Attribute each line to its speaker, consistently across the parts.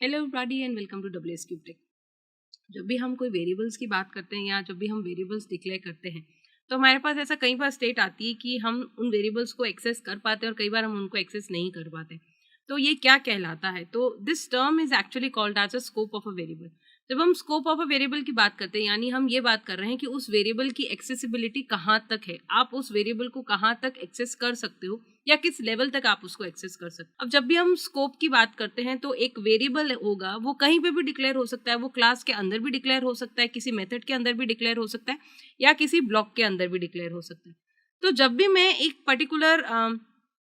Speaker 1: Hello everybody and welcome to WS cube tech. जब भी हम कोई वेरिएबल्स की बात करते हैं या जब भी हम वेरिएबल्स डिक्लेयर करते हैं तो हमारे पास ऐसा कई बार स्टेट आती है कि हम उन वेरिएबल्स को एक्सेस कर पाते हैं और कई बार हम उनको एक्सेस नहीं कर पाते। तो ये क्या कहलाता है? तो this term is actually called as a scope of a variable. जब हम स्कोप ऑफ अ वेरिएबल की बात करते हैं यानी हम ये बात कर रहे हैं कि उस वेरिएबल की एक्सेसिबिलिटी कहाँ तक है, आप उस वेरिएबल को कहाँ तक एक्सेस कर सकते हो या किस लेवल तक आप उसको एक्सेस कर सकते हो। अब जब भी हम स्कोप की बात करते हैं तो एक वेरिएबल होगा, वो कहीं पे भी डिक्लेयर हो सकता है, वो क्लास के अंदर भी डिक्लेयर हो सकता है, किसी मेथड के अंदर भी डिक्लेयर हो सकता है या किसी ब्लॉक के अंदर भी डिक्लेयर हो सकता है। तो जब भी मैं एक पर्टिकुलर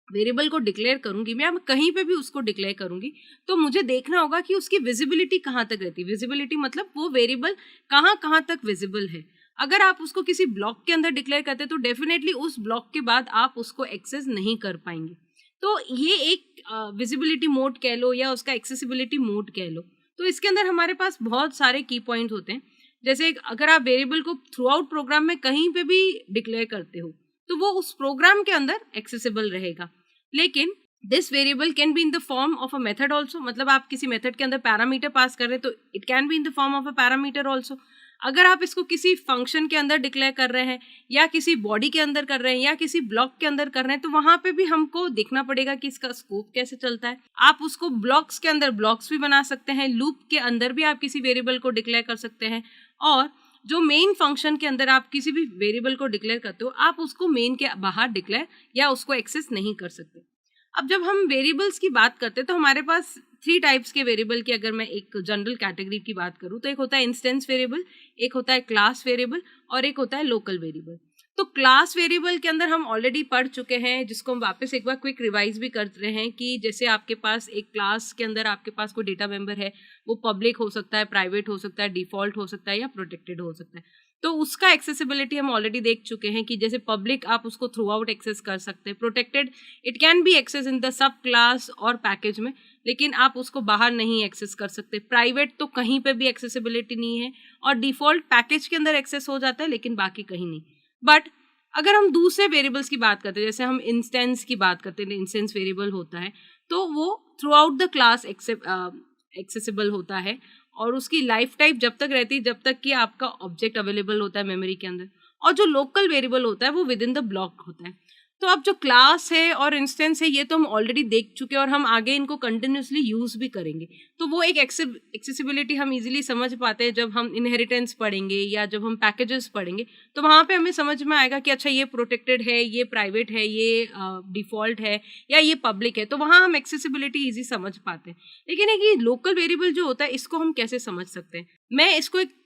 Speaker 1: वेरिएबल को डिक्लेयर करूंगी, मैं कहीं पे भी उसको डिक्लेयर करूंगी, तो मुझे देखना होगा कि उसकी विजिबिलिटी कहाँ तक रहती है। विजिबिलिटी मतलब वो वेरिएबल कहाँ कहाँ तक विजिबल है। अगर आप उसको किसी ब्लॉक के अंदर डिक्लेयर करते हैं तो डेफिनेटली उस ब्लॉक के बाद आप उसको एक्सेस नहीं कर पाएंगे। तो ये एक विजिबिलिटी मोड कह लो या उसका एक्सेसिबिलिटी मोड कह लो। तो इसके अंदर हमारे पास बहुत सारे की पॉइंट होते हैं। जैसे अगर आप वेरिएबल को थ्रू आउट प्रोग्राम में कहीं पे भी डिक्लेयर करते हो तो वो उस प्रोग्राम के अंदर एक्सेसिबल रहेगा। लेकिन this variable can be in the form of a method also, मतलब आप किसी मेथड के अंदर पैरामीटर पास कर रहे हैं तो it can be in the form of a parameter also. अगर आप इसको किसी फंक्शन के अंदर डिक्लेयर कर रहे हैं या किसी बॉडी के अंदर कर रहे हैं या किसी ब्लॉक के अंदर कर रहे हैं तो वहां पे भी हमको देखना पड़ेगा कि इसका स्कोप कैसे चलता है। आप उसको ब्लॉक्स के अंदर ब्लॉक्स भी बना सकते हैं, लूप के अंदर भी आप किसी वेरिएबल को डिक्लेयर कर सकते हैं और जो मेन फंक्शन के अंदर आप किसी भी वेरिएबल को डिक्लेयर करते हो आप उसको मेन के बाहर डिक्लेयर या उसको एक्सेस नहीं कर सकते। अब जब हम वेरिएबल्स की बात करते हैं तो हमारे पास 3 टाइप्स के वेरिएबल की अगर मैं एक जनरल कैटेगरी की बात करूं तो एक होता है इंस्टेंस वेरिएबल, एक होता है क्लास वेरिएबल और एक होता है लोकल वेरिएबल। तो क्लास वेरिएबल के अंदर हम ऑलरेडी पढ़ चुके हैं, जिसको हम वापस एक बार क्विक रिवाइज भी कर रहे हैं कि जैसे आपके पास एक क्लास के अंदर आपके पास कोई डेटा मेंबर है, वो पब्लिक हो सकता है, प्राइवेट हो सकता है, डिफॉल्ट हो सकता है या प्रोटेक्टेड हो सकता है। तो उसका एक्सेसिबिलिटी हम ऑलरेडी देख चुके हैं कि जैसे पब्लिक आप उसको थ्रू आउट एक्सेस कर सकते हैं, protected it can be access in the sub class और पैकेज में, लेकिन आप उसको बाहर नहीं एक्सेस कर सकते। प्राइवेट तो कहीं पे भी एक्सेसिबिलिटी नहीं है और डिफॉल्ट पैकेज के अंदर एक्सेस हो जाता है लेकिन बाकी कहीं नहीं। बट अगर हम दूसरे वेरिएबल्स की बात करते हैं, जैसे हम इंस्टेंस की बात करते हैं, इंस्टेंस वेरिएबल होता है तो वो through out the class accessible होता है और उसकी लाइफ टाइप जब तक रहती है जब तक कि आपका ऑब्जेक्ट अवेलेबल होता है मेमोरी के अंदर। और जो लोकल वेरिएबल होता है वो विद इन द ब्लॉक होता है। तो अब जो क्लास है और इंस्टेंस है ये तो हम ऑलरेडी देख चुके हैं और हम आगे इनको कंटिन्यूसली यूज भी करेंगे। तो वो एक एक्सेसिबिलिटी हम इजीली समझ पाते हैं जब हम इनहेरिटेंस पढ़ेंगे या जब हम पैकेजेस पढ़ेंगे तो वहाँ पे हमें समझ में आएगा कि अच्छा ये प्रोटेक्टेड है, ये प्राइवेट है, ये डिफॉल्ट है या ये पब्लिक है। तो वहाँ हम एक्सेसिबिलिटी ईजी समझ पाते हैं। लेकिन एक ये लोकल वेरिएबल जो होता है इसको हम कैसे समझ सकते हैं, मैं इसको एक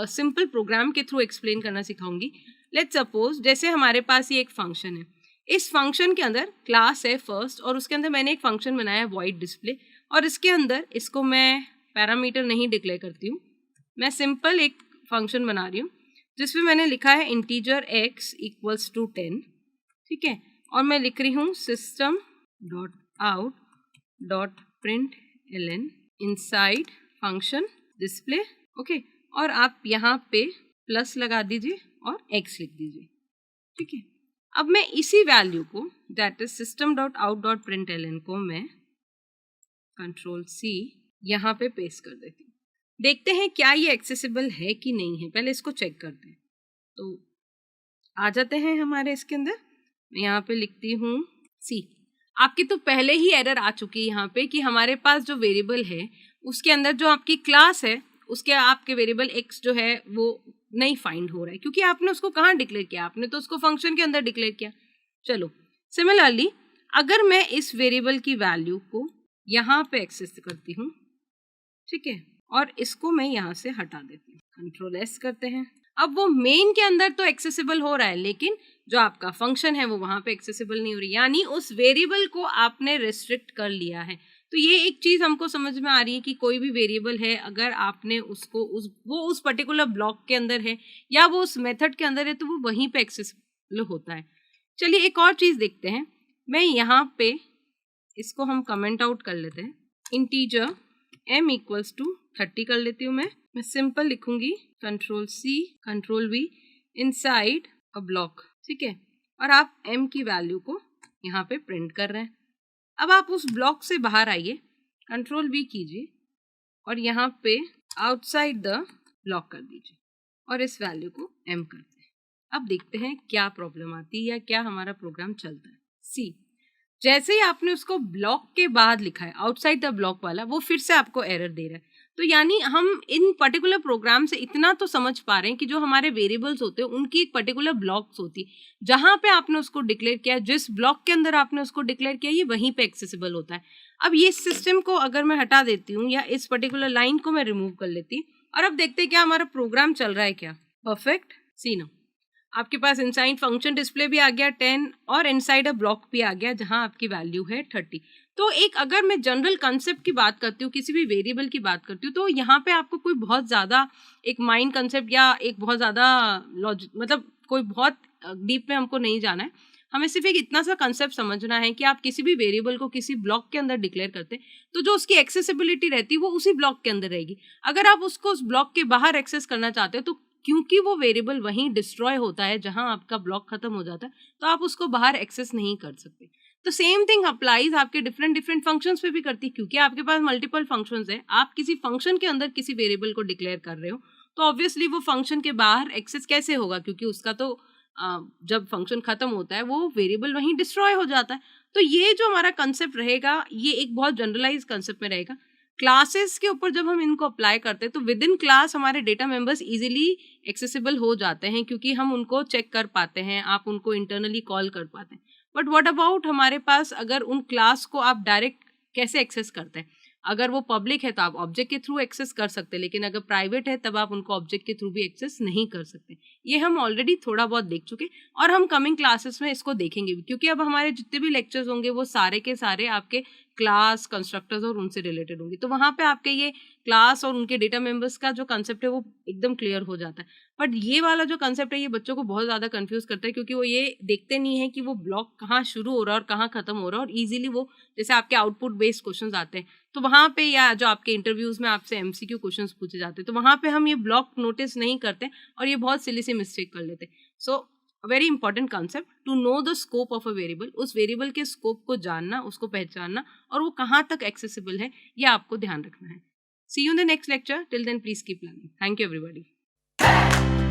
Speaker 1: सिंपल प्रोग्राम के थ्रू एक्सप्लेन करना सिखाऊंगी। लेट्स सपोज जैसे हमारे पास ये एक फंक्शन है, इस फंक्शन के अंदर क्लास है फर्स्ट और उसके अंदर मैंने एक फंक्शन बनाया है वॉइड डिस्प्ले और इसके अंदर इसको मैं पैरामीटर नहीं डिक्लेयर करती हूँ, मैं सिंपल एक फंक्शन बना रही हूँ जिसमें मैंने लिखा है इंटीजर x इक्वल्स टू 10, ठीक है, और मैं लिख रही हूँ system dot out dot print ln inside function display, okay, और आप यहाँ पे प्लस लगा दीजिए और x लिख दीजिए, ठीक है। अब मैं इसी वैल्यू को that is system dot out dot print ln को मैं कंट्रोल C यहाँ पे पेस्ट कर देती हूँ। देखते हैं क्या ये एक्सेसिबल है कि नहीं है, पहले इसको चेक करते हैं। तो आ जाते हैं हमारे इसके अंदर, मैं यहाँ पे लिखती हूँ C। आपकी तो पहले ही एरर आ चुकी है यहाँ पे कि हमारे पास जो वेरिएबल है उसके अंदर जो आपकी क्लास है उसके आपके वेरिएबल x जो है वो नहीं फाइंड हो रहा है क्योंकि आपने उसको कहाँ डिक्लेयर किया, आपने तो उसको फंक्शन के अंदर डिक्लेयर किया। चलो सिमिलरली अगर मैं इस वेरिएबल की वैल्यू को यहाँ पे एक्सेस करती हूँ, ठीक है, और इसको मैं यहाँ से हटा देती हूँ, कंट्रोल S करते हैं। अब वो मेन के अंदर तो एक्सेसिबल हो रहा है लेकिन जो आपका फंक्शन है वो वहाँ पे एक्सेसिबल नहीं हो रही, यानी उस वेरिएबल को आपने रेस्ट्रिक्ट कर लिया है। तो ये एक चीज हमको समझ में आ रही है कि कोई भी वेरिएबल है अगर आपने उसको वो उस पर्टिकुलर ब्लॉक के अंदर है या वो उस मेथड के अंदर है तो वो वहीं पे एक्सेसिबल होता है। चलिए एक और चीज देखते हैं, मैं यहाँ पे इसको हम कमेंट आउट कर लेते हैं, इंटीजर m इक्वल्स टू 30 कर लेती हूँ। मैं सिंपल लिखूंगी control C control V inside a block, ठीक है, और आप m की वैल्यू को यहाँ पे प्रिंट कर रहे हैं। अब आप उस ब्लॉक से बाहर आइए, कंट्रोल V कीजिए और यहाँ पे आउटसाइड द ब्लॉक कर दीजिए और इस वैल्यू को m करते हैं। अब देखते हैं क्या प्रॉब्लम आती है या क्या हमारा प्रोग्राम चलता है। सी, जैसे ही आपने उसको ब्लॉक के बाद लिखा है आउटसाइड द ब्लॉक वाला, वो फिर से आपको एरर दे रहा है। तो यानी हम इन पर्टिकुलर प्रोग्राम से इतना तो समझ पा रहे हैं कि जो हमारे वेरिएबल्स होते हैं उनकी एक पर्टिकुलर ब्लॉक्स होती है, जहां पे आपने उसको डिक्लेयर किया, जिस ब्लॉक के अंदर आपने उसको डिक्लेयर किया, ये वहीं पे एक्सेसिबल होता है। अब ये सिस्टम को अगर मैं हटा देती हूँ या इस पर्टिकुलर लाइन को मैं रिमूव कर लेती हूँ और अब देखते हैं क्या हमारा प्रोग्राम चल रहा है क्या। परफेक्ट। सी नो, आपके पास इनसाइड फंक्शन डिस्प्ले भी आ गया 10 और इनसाइड अ ब्लॉक भी आ गया जहां आपकी वैल्यू है 30। तो एक अगर मैं जनरल कंसेप्ट की बात करती हूँ, किसी भी वेरिएबल की बात करती हूँ, तो यहाँ पे आपको कोई बहुत ज़्यादा एक माइंड कंसेप्ट या एक बहुत ज़्यादा लॉजिक, मतलब कोई बहुत डीप में हमको नहीं जाना है। हमें सिर्फ एक इतना सा कंसेप्ट समझना है कि आप किसी भी वेरिएबल को किसी ब्लॉक के अंदर डिक्लेयर करते हैं तो जो उसकी एक्सेसिबिलिटी रहती है वो उसी ब्लॉक के अंदर रहेगी। अगर आप उसको उस ब्लॉक के बाहर एक्सेस करना चाहते हो तो क्योंकि वो वेरिएबल वहीं डिस्ट्रॉय होता है जहां आपका ब्लॉक खत्म हो जाता है, तो आप उसको बाहर एक्सेस नहीं कर सकते। तो सेम थिंग अप्लाइज आपके डिफरेंट डिफरेंट फंक्शंस पे भी करती है, क्योंकि आपके पास मल्टीपल फंक्शंस है। आप किसी फंक्शन के अंदर किसी वेरिएबल को डिक्लेयर कर रहे हो तो ऑब्वियसली वो फंक्शन के बाहर एक्सेस कैसे होगा, क्योंकि उसका तो जब फंक्शन खत्म होता है वो वेरिएबल वहीं डिस्ट्रॉय हो जाता है। तो ये जो हमारा कंसेप्ट रहेगा ये एक बहुत जनरलाइज कंसेप्ट में रहेगा। क्लासेस के ऊपर जब हम इनको अप्लाई करते हैं तो विद इन क्लास हमारे डेटा मेंबर्स इजीली एक्सेसिबल हो जाते हैं, क्योंकि हम उनको चेक कर पाते हैं, आप उनको इंटरनली कॉल कर पाते हैं। बट व्हाट अबाउट हमारे पास अगर उन क्लास को आप डायरेक्ट कैसे एक्सेस करते हैं? अगर वो पब्लिक है तो आप ऑब्जेक्ट के थ्रू एक्सेस कर सकते हैं, लेकिन अगर प्राइवेट है तब आप उनको ऑब्जेक्ट के थ्रू भी एक्सेस नहीं कर सकते। ये हम ऑलरेडी थोड़ा बहुत देख चुके और हम कमिंग क्लासेस में इसको देखेंगे भी, क्योंकि अब हमारे जितने भी लेक्चर्स होंगे वो सारे के सारे आपके क्लास कंस्ट्रक्टर्स और उनसे रिलेटेड होंगे। तो वहाँ पे आपके ये क्लास और उनके डेटा मेंबर्स का जो कंसेप्ट है वो एकदम क्लियर हो जाता है। बट ये वाला जो कंसेप्ट है ये बच्चों को बहुत ज़्यादा कंफ्यूज करता है, क्योंकि वो ये देखते नहीं है कि वो ब्लॉक कहाँ शुरू हो रहा है और कहाँ खत्म हो रहा है। और इजीली वो जैसे आपके आउटपुट बेस्ड क्वेश्चन आते हैं तो वहाँ पे, या जो आपके इंटरव्यूज में आपसे MCQ क्वेश्चंस पूछे जाते हैं तो वहाँ पे हम ये ब्लॉक नोटिस नहीं करते और ये बहुत सिली सी मिस्टेक कर लेते हैं। So very important concept to know the scope of a variable, उस वेरिएबल के स्कोप को जानना, उसको पहचानना और वो कहाँ तक एक्सेसिबल है ये आपको ध्यान रखना है। See you in the next lecture, till then please keep learning. Thank you everybody.